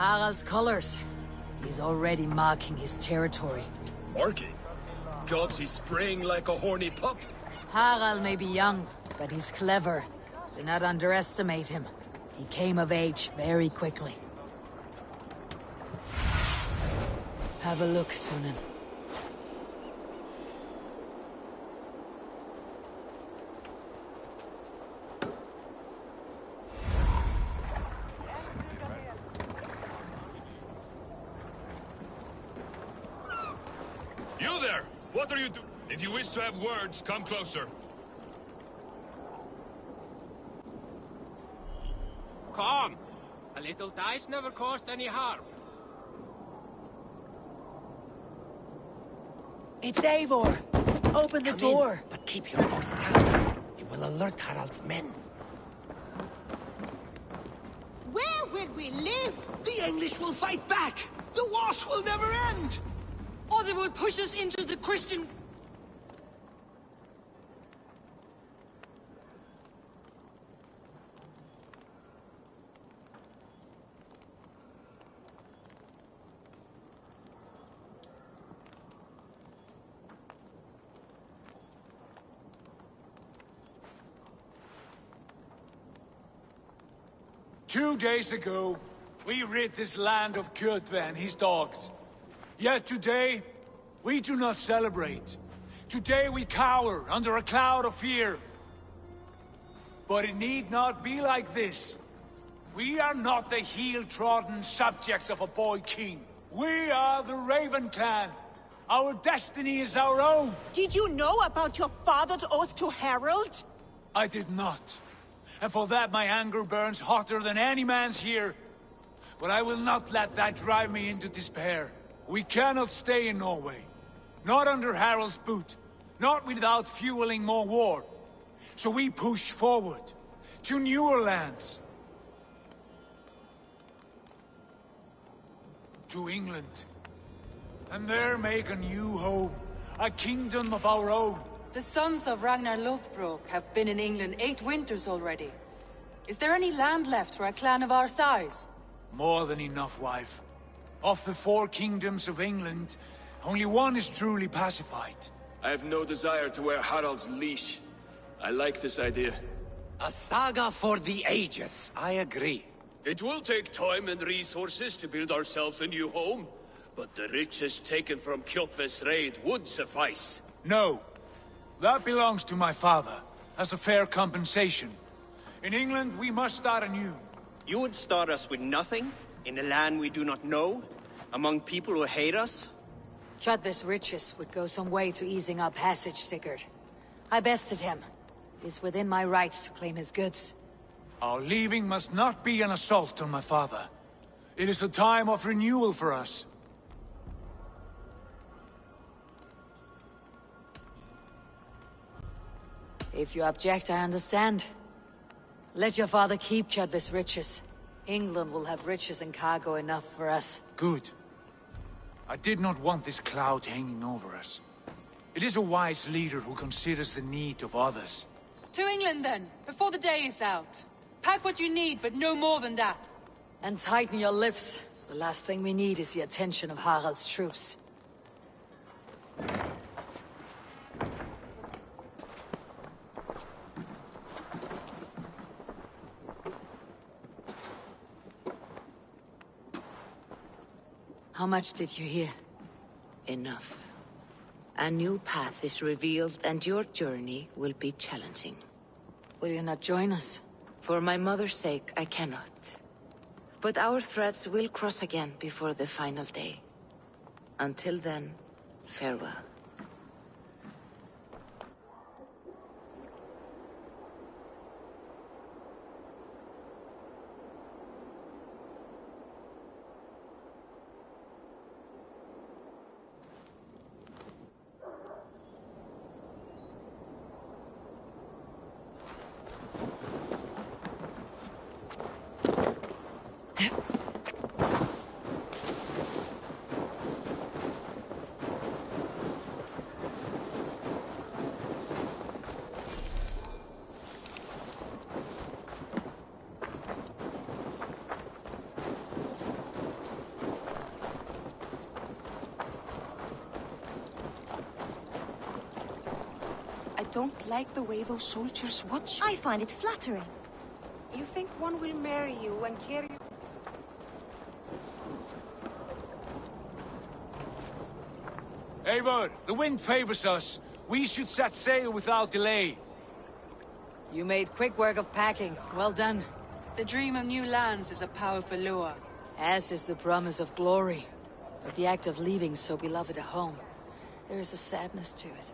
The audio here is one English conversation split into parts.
Harald's colors. He's already marking his territory. Marking? Gods, he's spraying like a horny pup. Harald may be young, but he's clever. Do not underestimate him. He came of age very quickly. Have a look, Sunan. You there! What are you doing? If you wish to have words, come closer. Come! A little dice never caused any harm. It's Eivor! Open the door! But keep your voice down. You will alert Harald's men. Where will we live? The English will fight back! The wars will never end! Or they will push us into the Christian... 2 days ago, we rid this land of Kjotve and his dogs. Yet today, we do not celebrate. Today we cower under a cloud of fear. But it need not be like this. We are not the heel-trodden subjects of a boy king. We are the Raven clan. Our destiny is our own. Did you know about your father's oath to Harald? I did not. And for that my anger burns hotter than any man's here. But I will not let that drive me into despair. We cannot stay in Norway. Not under Harald's boot. Not without fueling more war. So we push forward. To newer lands. To England. And there make a new home. A kingdom of our own. The sons of Ragnar Lothbrok have been in England 8 winters already. Is there any land left for a clan of our size? More than enough, wife. Of the 4 kingdoms of England, only one is truly pacified. I have no desire to wear Harald's leash. I like this idea. A saga for the ages, I agree. It will take time and resources to build ourselves a new home, but the riches taken from Kjotve's raid would suffice. No. That belongs to my father, as a fair compensation. In England, we must start anew. You would start us with nothing? In a land we do not know? Among people who hate us? Kjotve's riches would go some way to easing our passage, Sigurd. I bested him. It is within my rights to claim his goods. Our leaving must not be an assault on my father. It is a time of renewal for us. If you object, I understand. Let your father keep Kjotve's riches. England will have riches and cargo enough for us. Good. I did not want this cloud hanging over us. It is a wise leader who considers the need of others. To England then, before the day is out. Pack what you need, but no more than that. And tighten your lips. The last thing we need is the attention of Harald's troops. How much did you hear? Enough. A new path is revealed and your journey will be challenging. Will you not join us? For my mother's sake, I cannot. But our threads will cross again before the final day. Until then, farewell. don't like the way those soldiers watch you. I find it flattering. You think one will marry you and carry you? Eivor, the wind favors us. We should set sail without delay. You made quick work of packing. Well done. The dream of new lands is a powerful lure. As is the promise of glory. But the act of leaving so beloved a home, there is a sadness to it.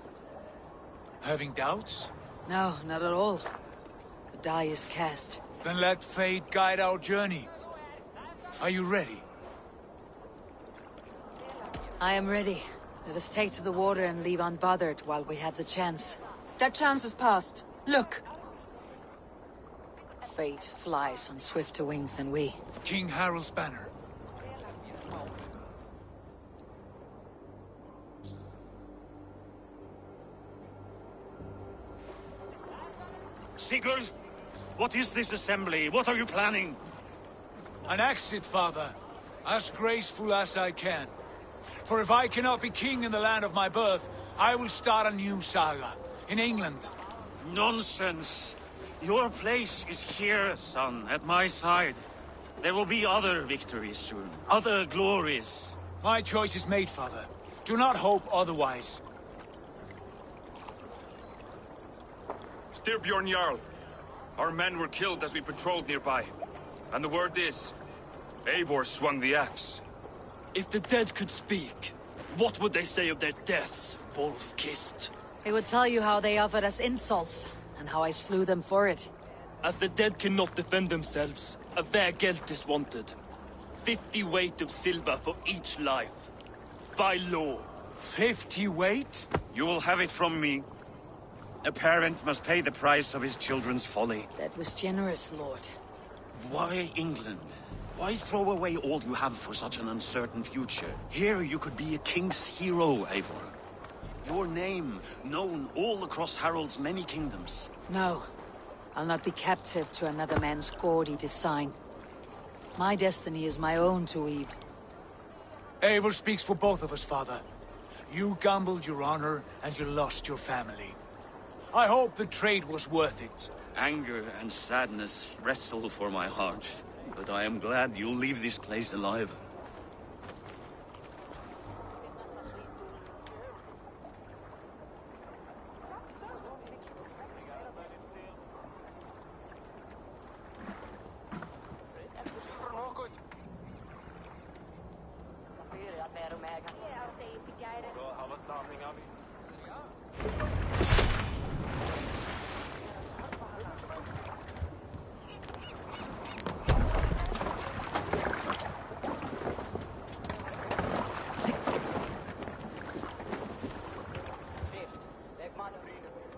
Having doubts? No, not at all. The die is cast. Then let fate guide our journey. Are you ready? I am ready. Let us take to the water and leave unbothered while we have the chance. That chance is past. Look! Fate flies on swifter wings than we. King Harald's banner. Sigurd, what is this assembly? What are you planning? An exit, father. As graceful as I can. For if I cannot be king in the land of my birth, I will start a new saga. In England. Nonsense. Your place is here, son, at my side. There will be other victories soon. Other glories. My choice is made, father. Do not hope otherwise. Styrbjorn Jarl. Our men were killed as we patrolled nearby. And the word is, Eivor swung the axe. If the dead could speak, what would they say of their deaths, wolf-kissed? They would tell you how they offered us insults, and how I slew them for it. As the dead cannot defend themselves, a vergelt is wanted. 50 weight of silver for each life. By law. 50 weight? You will have it from me. A parent must pay the price of his children's folly. That was generous, Lord. Why England? Why throw away all you have for such an uncertain future? Here you could be a king's hero, Eivor. Your name known all across Harald's many kingdoms. No. I'll not be captive to another man's gaudy design. My destiny is my own to weave. Eivor speaks for both of us, father. You gambled your honor, and you lost your family. I hope the trade was worth it. Anger and sadness wrestle for my heart, but I am glad you'll leave this place alive.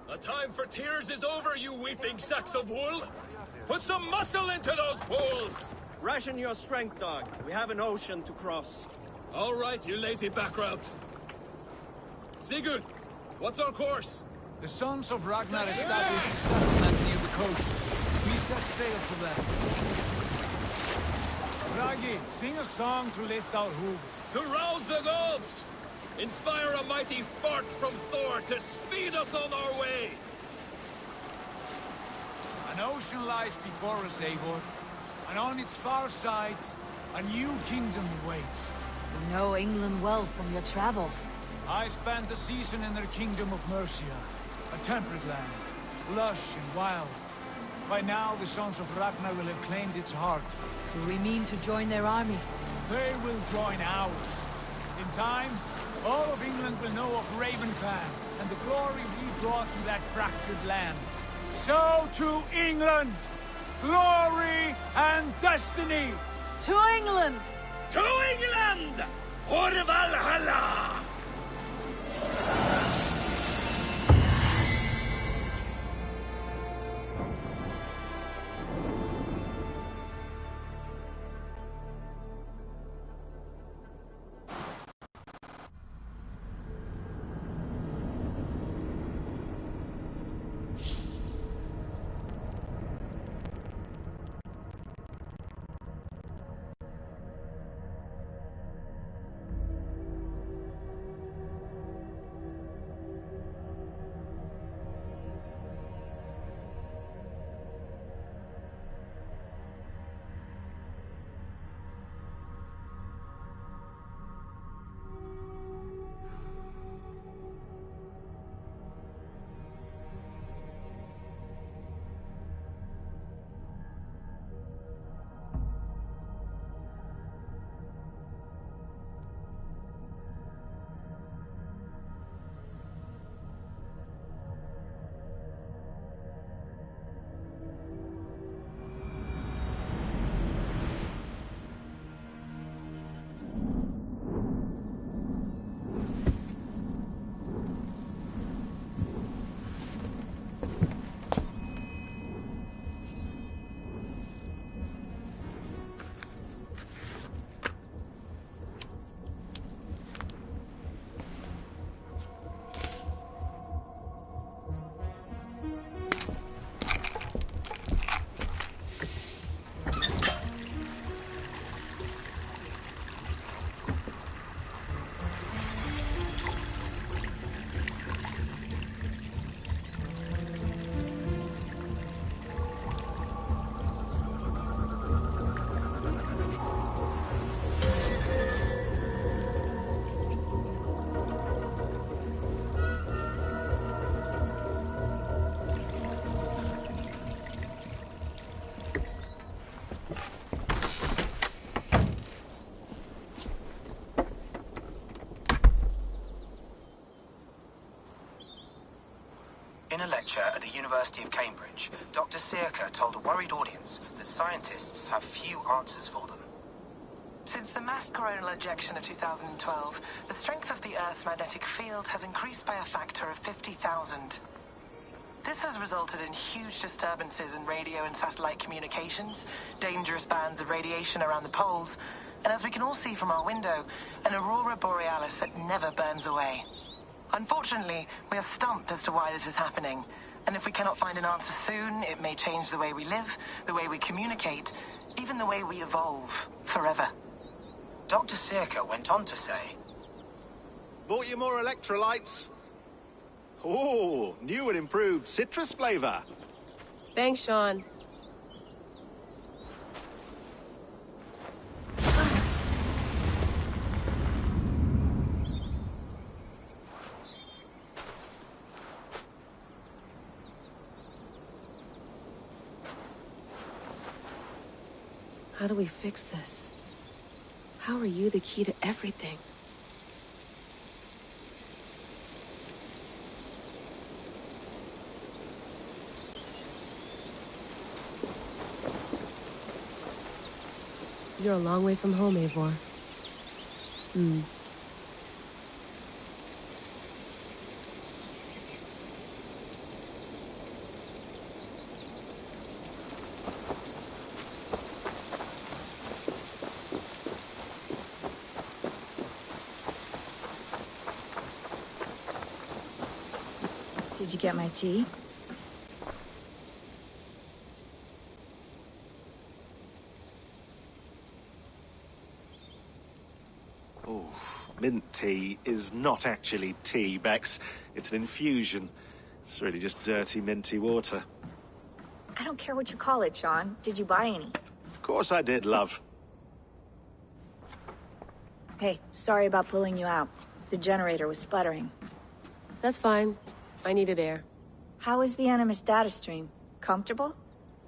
The time for tears is over, you weeping sacks of wool! Put some muscle into those pools! Ration your strength, dog. We have an ocean to cross. All right, you lazy backrout. Sigurd, what's our course? The sons of Ragnar established a settlement near the coast. We set sail for them. Ragi, sing a song to lift our hoof. To rouse the gods! Inspire a mighty fart from Thor to speed us on our way! An ocean lies before us, Eivor. And on its far side, a new kingdom awaits. You know England well from your travels. I spent a season in their kingdom of Mercia. A temperate land, lush and wild. By now, the sons of Ragnar will have claimed its heart. Do we mean to join their army? They will join ours. In time, all of England will know of Raven Clan and the glory we brought to that fractured land. So to England! Glory and destiny! To England! To England! For Valhalla! In a lecture at the University of Cambridge, Dr. Circa told a worried audience that scientists have few answers for them. Since the mass coronal ejection of 2012, the strength of the Earth's magnetic field has increased by a factor of 50,000. This has resulted in huge disturbances in radio and satellite communications, dangerous bands of radiation around the poles, and as we can all see from our window, an aurora borealis that never burns away. Unfortunately, we are stumped as to why this is happening, and if we cannot find an answer soon, it may change the way we live, the way we communicate, even the way we evolve, forever. Dr. Circa went on to say, "Bought you more electrolytes? Oh, new and improved citrus flavor." Thanks, Sean. How do we fix this? How are you the key to everything? You're a long way from home, Eivor. Did you get my tea? Oh, mint tea is not actually tea, Bex. It's an infusion. It's really just dirty, minty water. I don't care what you call it, Sean. Did you buy any? Of course I did, love. Hey, sorry about pulling you out. The generator was sputtering. That's fine. I needed air. How is the Animus data stream? Comfortable?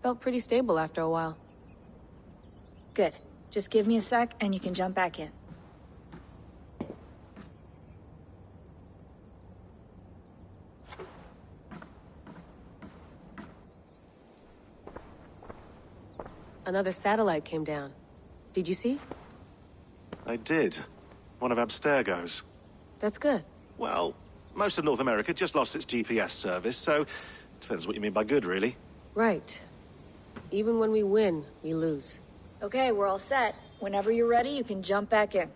Felt pretty stable after a while. Good. Just give me a sec and you can jump back in. Another satellite came down. Did you see? I did. One of Abstergo's. That's good. Well, most of North America just lost its GPS service, so depends what you mean by good, really. Right. Even when we win, we lose. Okay, we're all set. Whenever you're ready, you can jump back in.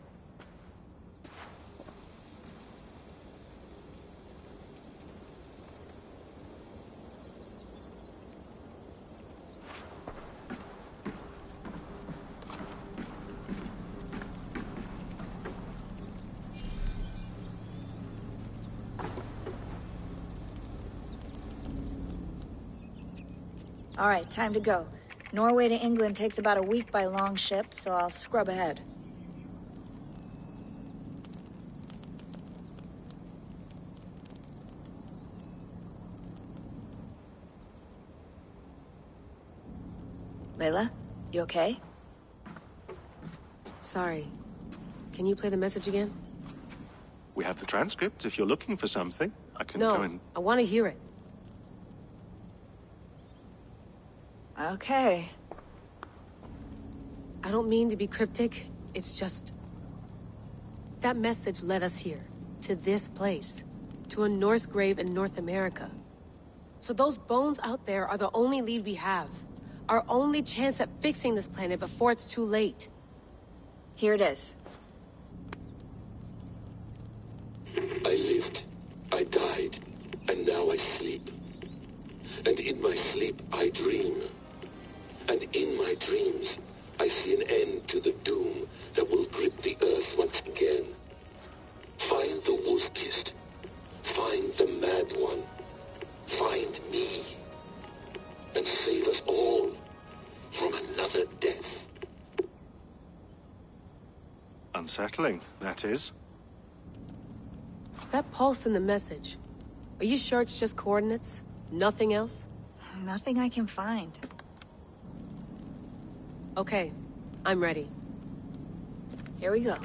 All right, time to go. Norway to England takes about a week by long ship, so I'll scrub ahead. Layla, you okay? Sorry. Can you play the message again? We have the transcript. If you're looking for something, I can go and... No, I want to hear it. Okay. I don't mean to be cryptic. It's just... that message led us here. To this place. To a Norse grave in North America. So those bones out there are the only lead we have. Our only chance at fixing this planet before it's too late. Here it is. I lived, I died, and now I sleep. And in my sleep I dream. And in my dreams, I see an end to the doom that will grip the earth once again. Find the wolf-kissed. Find the mad one. Find me. And save us all from another death. Unsettling, that is. That pulse in the message. Are you sure it's just coordinates? Nothing else? Nothing I can find. Okay, I'm ready. Here we go.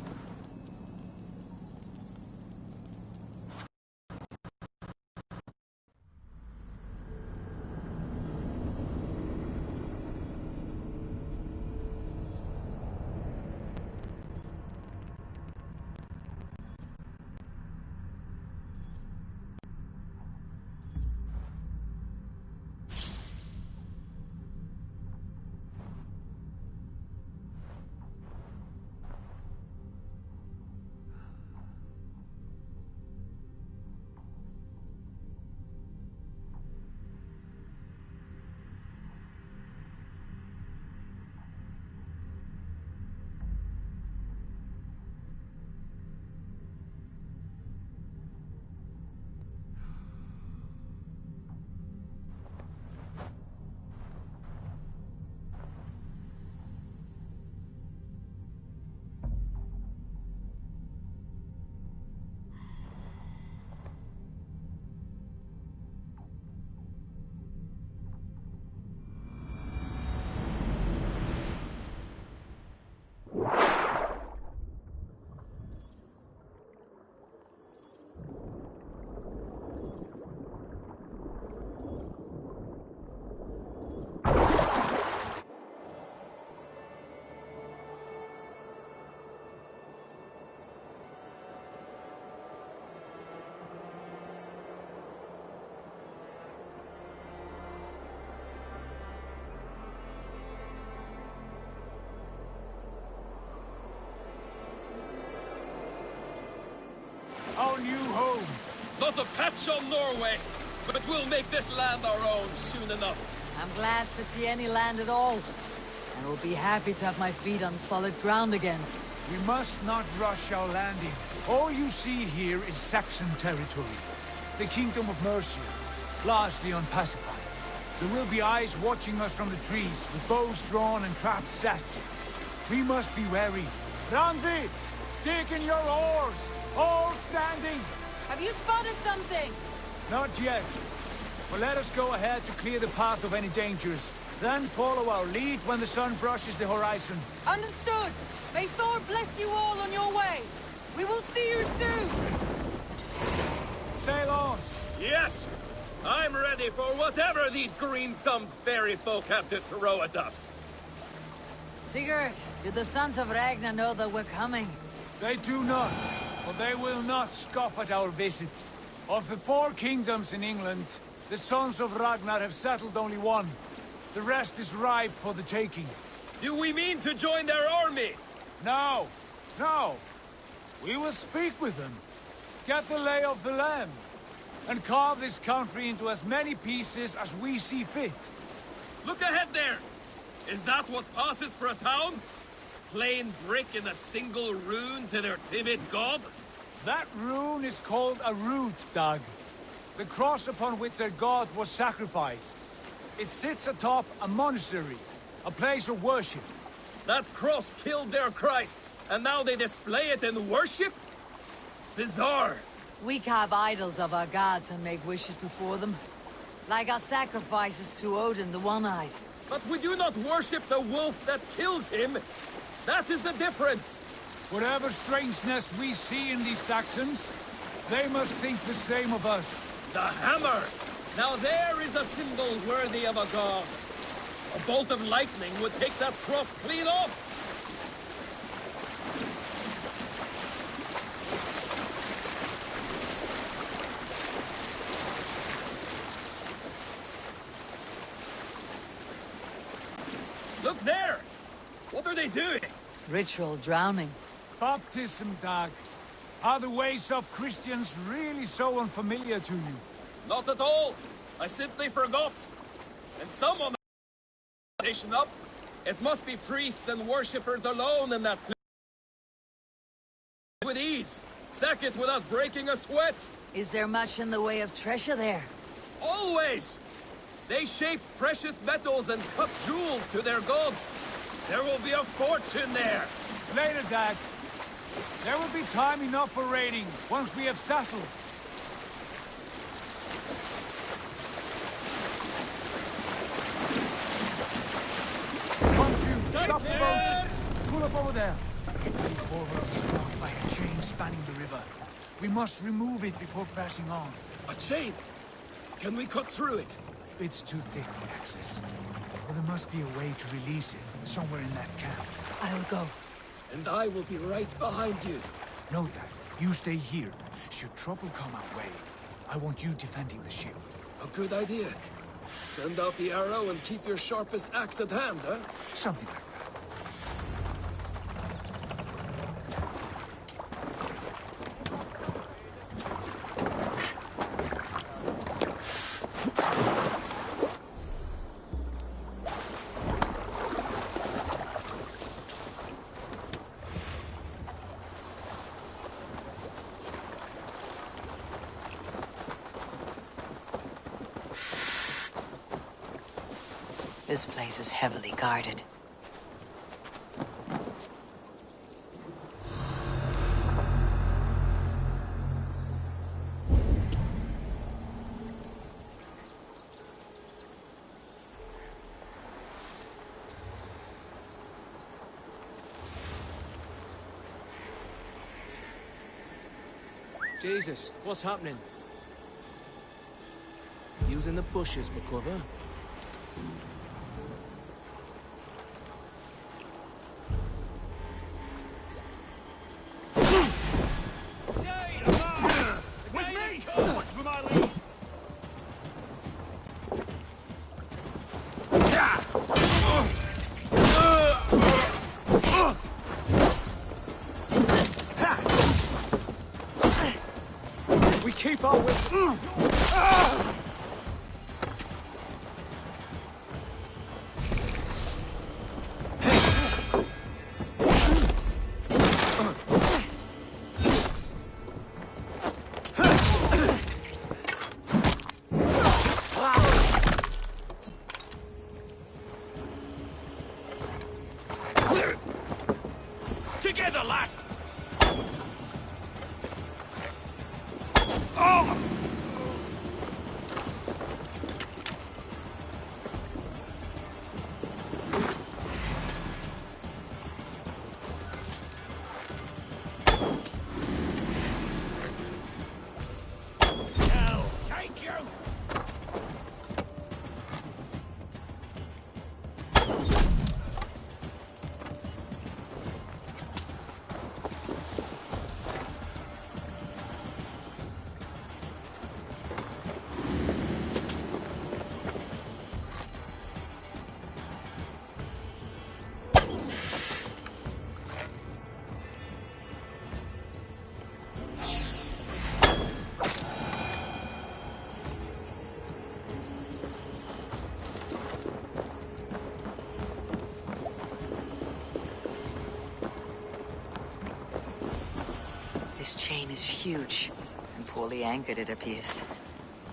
not a patch on Norway, but we'll make this land our own soon enough. I'm glad to see any land at all. I will be happy to have my feet on solid ground again. We must not rush our landing. All you see here is Saxon territory. The Kingdom of Mercia, largely unpacified. There will be eyes watching us from the trees, with bows drawn and traps set. We must be wary. Randi, dig in your oars! All standing! Have you spotted something? Not yet. But let us go ahead to clear the path of any dangers. Then follow our lead when the sun brushes the horizon. Understood! May Thor bless you all on your way! We will see you soon! Sail on! Yes! I'm ready for whatever these green-thumbed fairy folk have to throw at us. Sigurd, do the sons of Ragnar know that we're coming? They do not, but they will not scoff at our visit. Of the 4 kingdoms in England, the sons of Ragnar have settled only one. The rest is ripe for the taking. Do we mean to join their army? No, no. We will speak with them, get the lay of the land, and carve this country into as many pieces as we see fit. Look ahead there! Is that what passes for a town? Plain brick in a single rune to their timid god? That rune is called a root, Dag. The cross upon which their god was sacrificed. It sits atop a monastery, a place of worship. That cross killed their Christ, and now they display it in worship? Bizarre. We carve idols of our gods and make wishes before them. Like our sacrifices to Odin the One-Eyed. But we do not worship the wolf that kills him. That is the difference. Whatever strangeness we see in these Saxons, they must think the same of us. The hammer! Now there is a symbol worthy of a god. A bolt of lightning would take that cross clean off. Look there! What are they doing? Ritual drowning. Baptism, Dag. Are the ways of Christians really so unfamiliar to you? Not at all. I simply forgot. And someone station up. It must be priests and worshippers alone in that place. With ease. Sack it without breaking a sweat. Is there much in the way of treasure there? Always! They shape precious metals and cut jewels to their gods. There will be a fortune there. Later, Dag. There will be time enough for raiding, once we have settled. Come to, stop the boats! Pull up over there. The way forward is blocked by a chain spanning the river. We must remove it before passing on. A chain? Can we cut through it? It's too thick for access. But there must be a way to release it, somewhere in that camp. I'll go. And I will be right behind you. No, Dad. You stay here. Should trouble come our way, I want you defending the ship. A good idea. Send out the arrow and keep your sharpest axe at hand, huh? Something like that. This place is heavily guarded. Jesus, what's happening? Using the bushes for cover? We keep our wits This chain is huge, and poorly anchored it appears.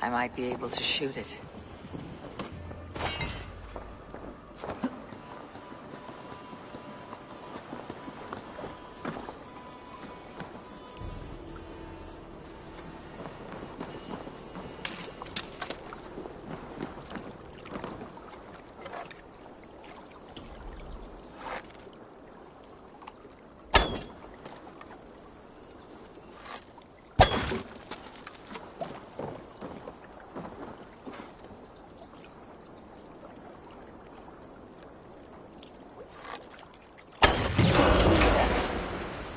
I might be able to shoot it.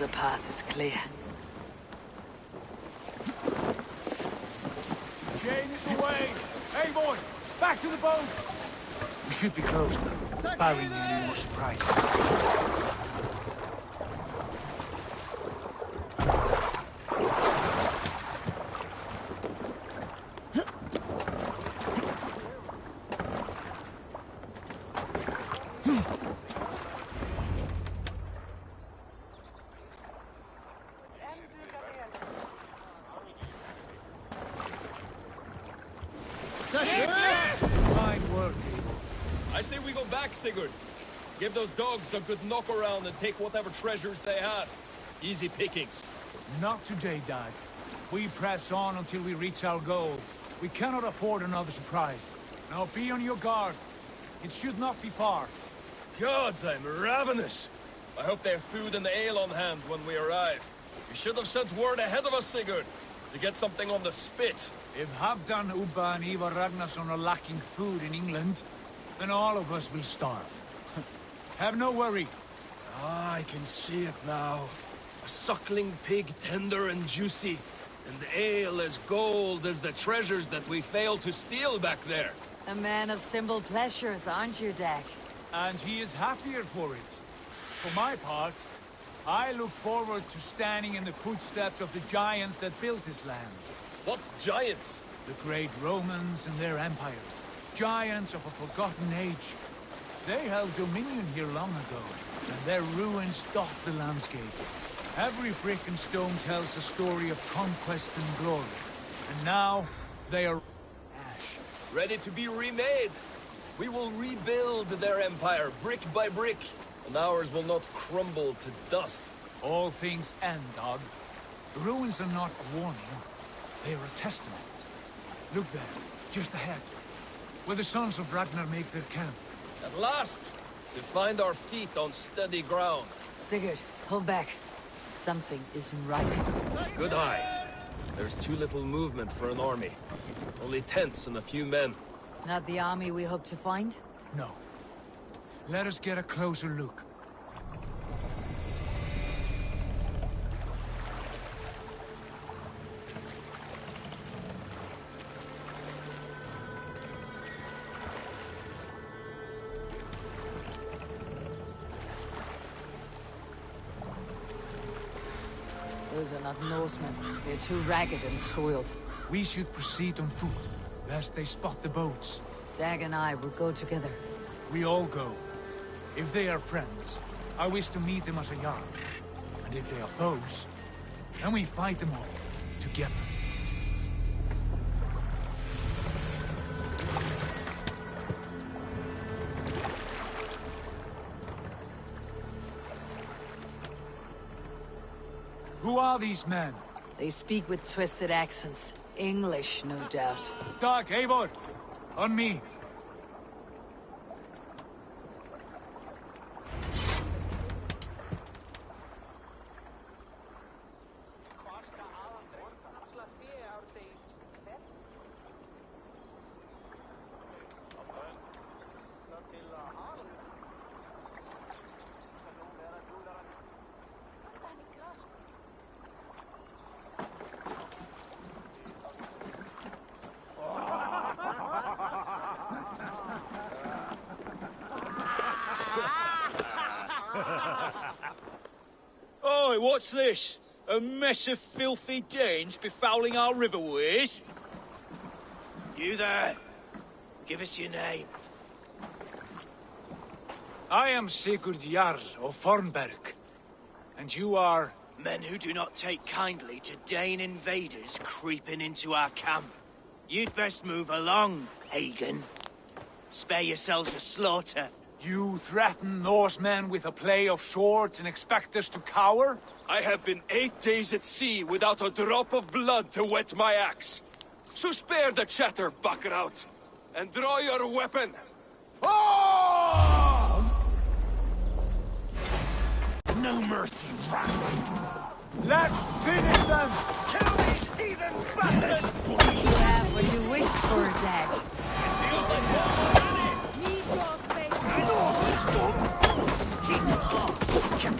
The path is clear. Chain is away! Hey, boy! Back to the boat! We should be close now, barring any more surprises. Fine work, Eivor. I say we go back, Sigurd. Give those dogs a good knock around and take whatever treasures they have. Easy pickings. Not today, Dad. We press on until we reach our goal. We cannot afford another surprise. Now be on your guard. It should not be far. Gods, I'm ravenous. I hope they have food and ale on hand when we arrive. You should have sent word ahead of us, Sigurd, to get something on the spit. If Halfdan, Ubba and Ivar Ragnarsson are lacking food in England, then all of us will starve. Have no worry. Ah, I can see it now. A suckling pig, tender and juicy. And ale as gold as the treasures that we failed to steal back there. A man of simple pleasures, aren't you, Dag? And he is happier for it. For my part, I look forward to standing in the footsteps of the giants that built this land. What giants? The great Romans and their empire. Giants of a forgotten age. They held dominion here long ago, and their ruins dot the landscape. Every brick and stone tells a story of conquest and glory. And now, they are ash. Ready to be remade. We will rebuild their empire, brick by brick, and ours will not crumble to dust. All things end, Dog. The ruins are not a warning. They are a testament. Look there, just ahead, where the sons of Ragnar make their camp. At last, to find our feet on steady ground. Sigurd, hold back. Something isn't right. Good eye. There's too little movement for an army. Only tents and a few men. Not the army we hope to find? No. Let us get a closer look. Those are not Norsemen. They're too ragged and soiled. We should proceed on foot, lest they spot the boats. Dag and I will go together. We all go. If they are friends, I wish to meet them as a yarn. And if they are foes, then we fight them all, together. Who are these men? They speak with twisted accents. English, no doubt. Dag, Eivor! On me! Oi, what's this? A mess of filthy Danes befouling our riverways? You there. Give us your name. I am Sigurd Jarl of Fornberg. And you are Men who do not take kindly to Dane invaders creeping into our camp. You'd best move along, pagan. Spare yourselves a slaughter. You threaten Norsemen with a play of swords and expect us to cower? I have been 8 days at sea without a drop of blood to wet my axe. So spare the chatter, buckraut, and draw your weapon. No mercy, rats! Let's finish them! Kill these heathen bastards! You have what you wished for, Dad.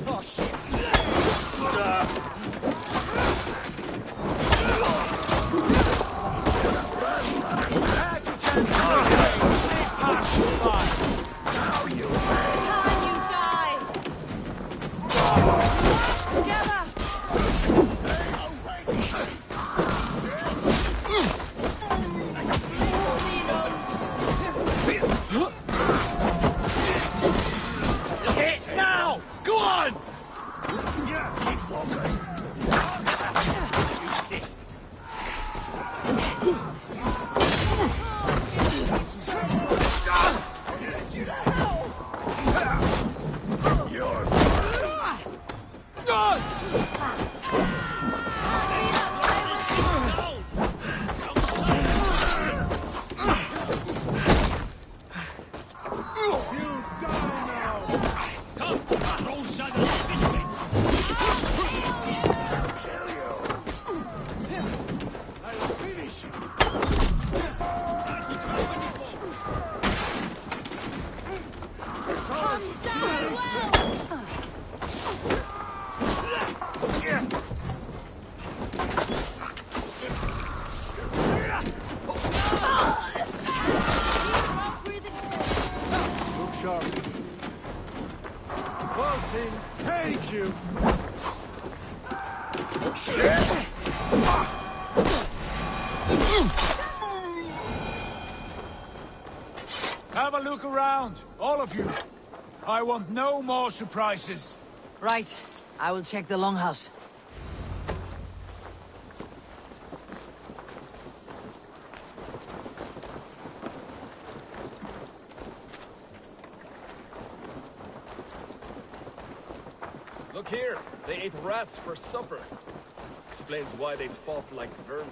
Oh, shit! Now you Now! Go on! Keep focused. Look sharp. Bolting, thank you. Shit! have a look around, all of you. I want no more surprises. Right. I will check the longhouse. Look here, they ate rats for supper. Explains why they fought like vermin.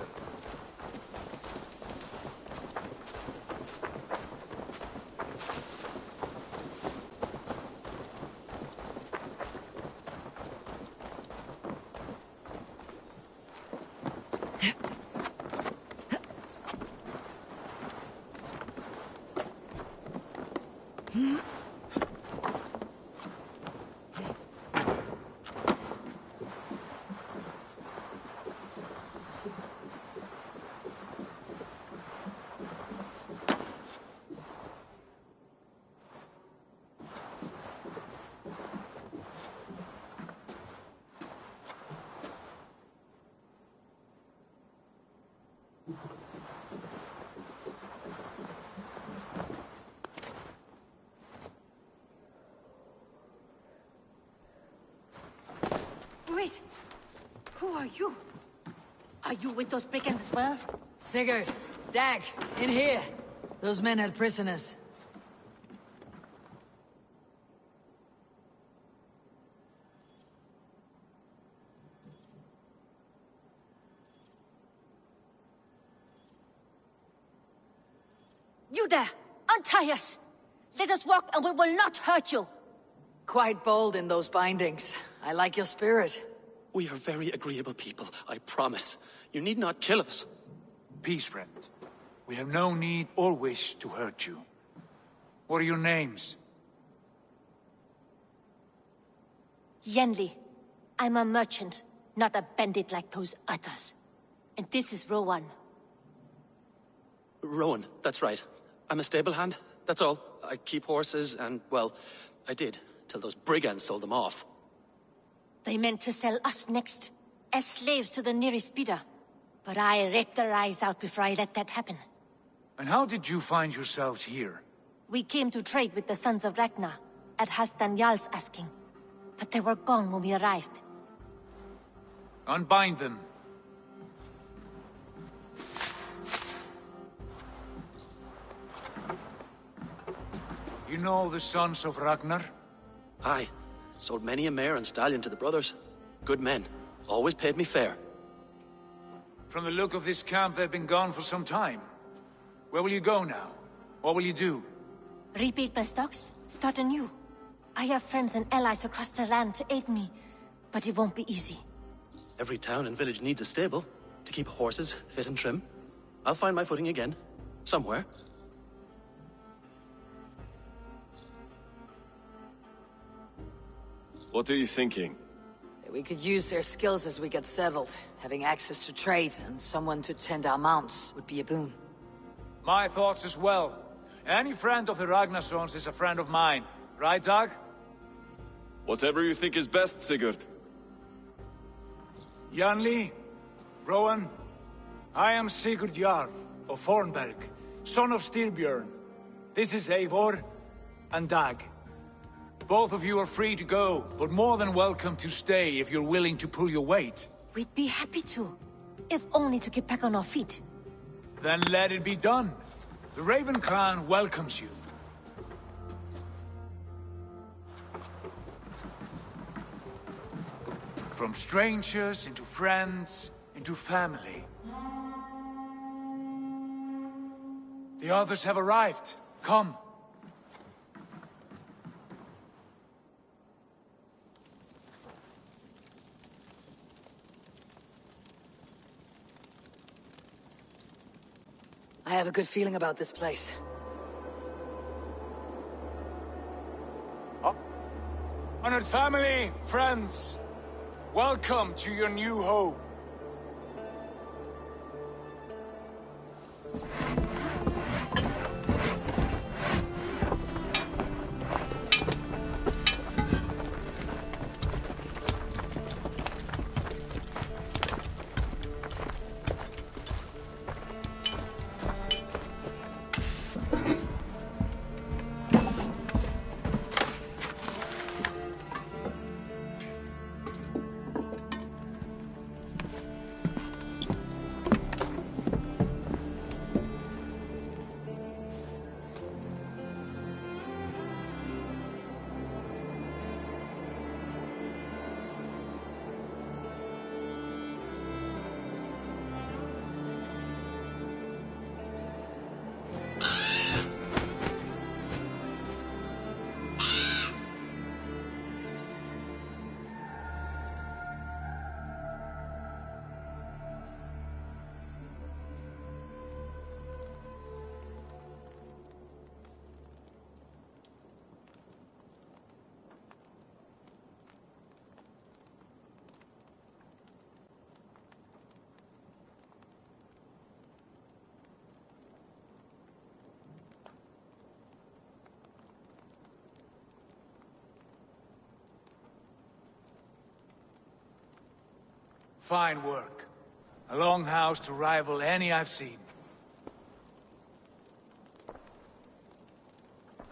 Wait! Who are you? Are you with those brigands as well? Sigurd, Dag, in here. Those men had prisoners. You there! Untie us! Let us walk and we will not hurt you! Quite bold in those bindings. I like your spirit. We are very agreeable people, I promise. You need not kill us. Peace, friend. We have no need or wish to hurt you. What are your names? Yenli. I'm a merchant, not a bandit like those others. And this is Rowan. Rowan, that's right. I'm a stable hand, that's all. I keep horses and, well, I did, till those brigands sold them off. They meant to sell us next, as slaves to the nearest bidder. But I ripped their eyes out before I let that happen. And how did you find yourselves here? We came to trade with the Sons of Ragnar, at Halfdan Jarl's asking. But they were gone when we arrived. Unbind them. You know the sons of Ragnar? Aye. Sold many a mare and stallion to the brothers. Good men. Always paid me fair. From the look of this camp, they've been gone for some time. Where will you go now? What will you do? Rebuild my stocks, start anew. I have friends and allies across the land to aid me, but it won't be easy. Every town and village needs a stable to keep horses fit and trim. I'll find my footing again. Somewhere. What are you thinking? We could use their skills as we get settled. Having access to trade and someone to tend our mounts would be a boon. My thoughts as well. Any friend of the Ragnarsons is a friend of mine. Right, Dag? Whatever you think is best, Sigurd. Janli, Rowan, I am Sigurd Jarl of Fornberg, son of Styrbjörn. This is Eivor and Dag. Both of you are free to go, but more than welcome to stay if you're willing to pull your weight. We'd be happy to, if only to get back on our feet. Then let it be done. The Raven Clan welcomes you. From strangers into friends, into family. The others have arrived. Come. I have a good feeling about this place. Honored family, friends, welcome to your new home. Fine work. A longhouse to rival any I've seen.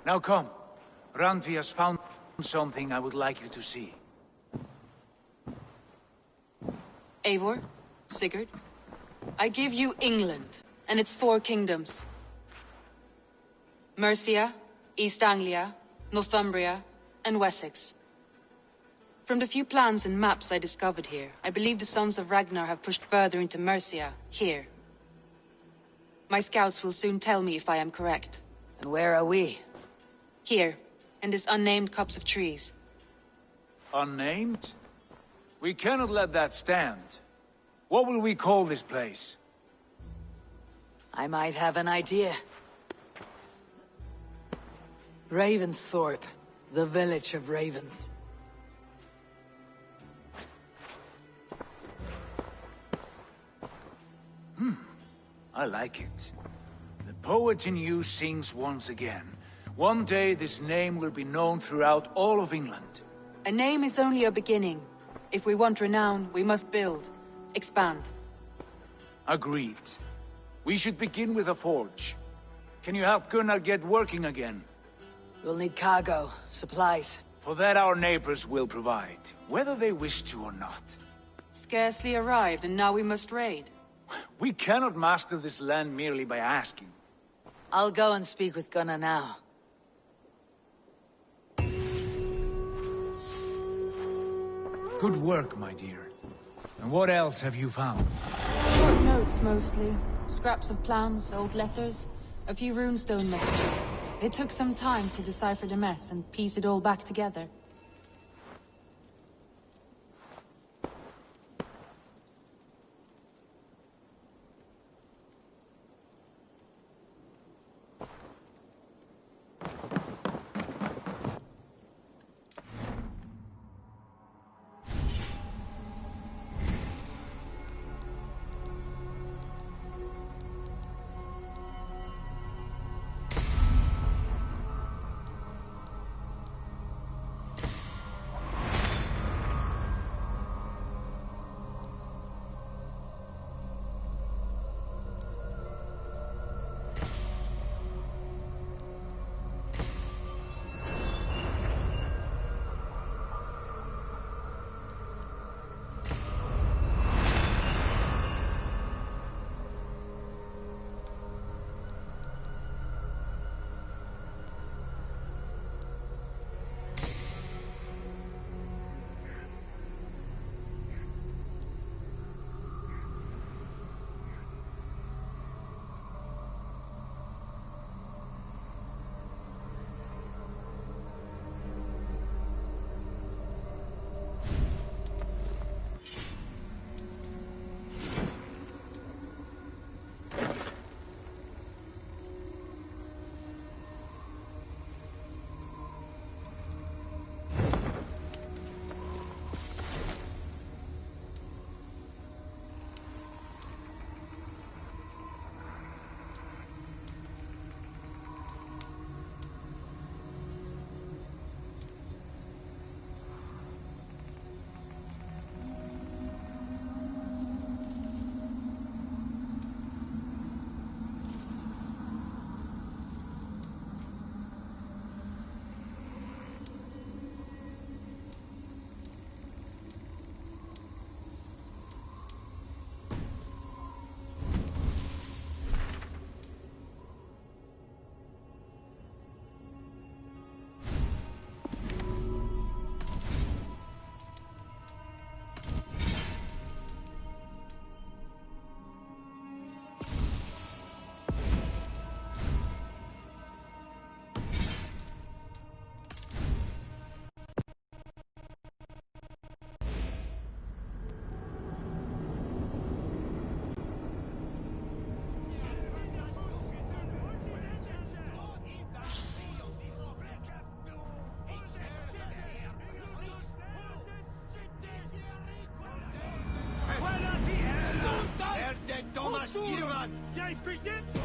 Now come. Randvi has found something I would like you to see. Eivor, Sigurd, I give you England and its 4 kingdoms. Mercia, East Anglia, Northumbria, and Wessex. From the few plans and maps I discovered here, I believe the Sons of Ragnar have pushed further into Mercia, here. My scouts will soon tell me if I am correct. And where are we? Here, in this unnamed copse of trees. Unnamed? We cannot let that stand. What will we call this place? I might have an idea. Ravensthorpe, the village of ravens. I like it. The poet in you sings once again. One day this name will be known throughout all of England. A name is only a beginning. If we want renown, we must build, expand. Agreed. We should begin with a forge. Can you help Gunnar get working again? We'll need cargo, supplies. For that our neighbors will provide, whether they wish to or not. Scarcely arrived, and now we must raid. We cannot master this land merely by asking. I'll go and speak with Gunnar now. Good work, my dear. And what else have you found? Short notes, mostly. Scraps of plans, old letters, a few runestone messages. It took some time to decipher the mess and piece it all back together. Jij begint!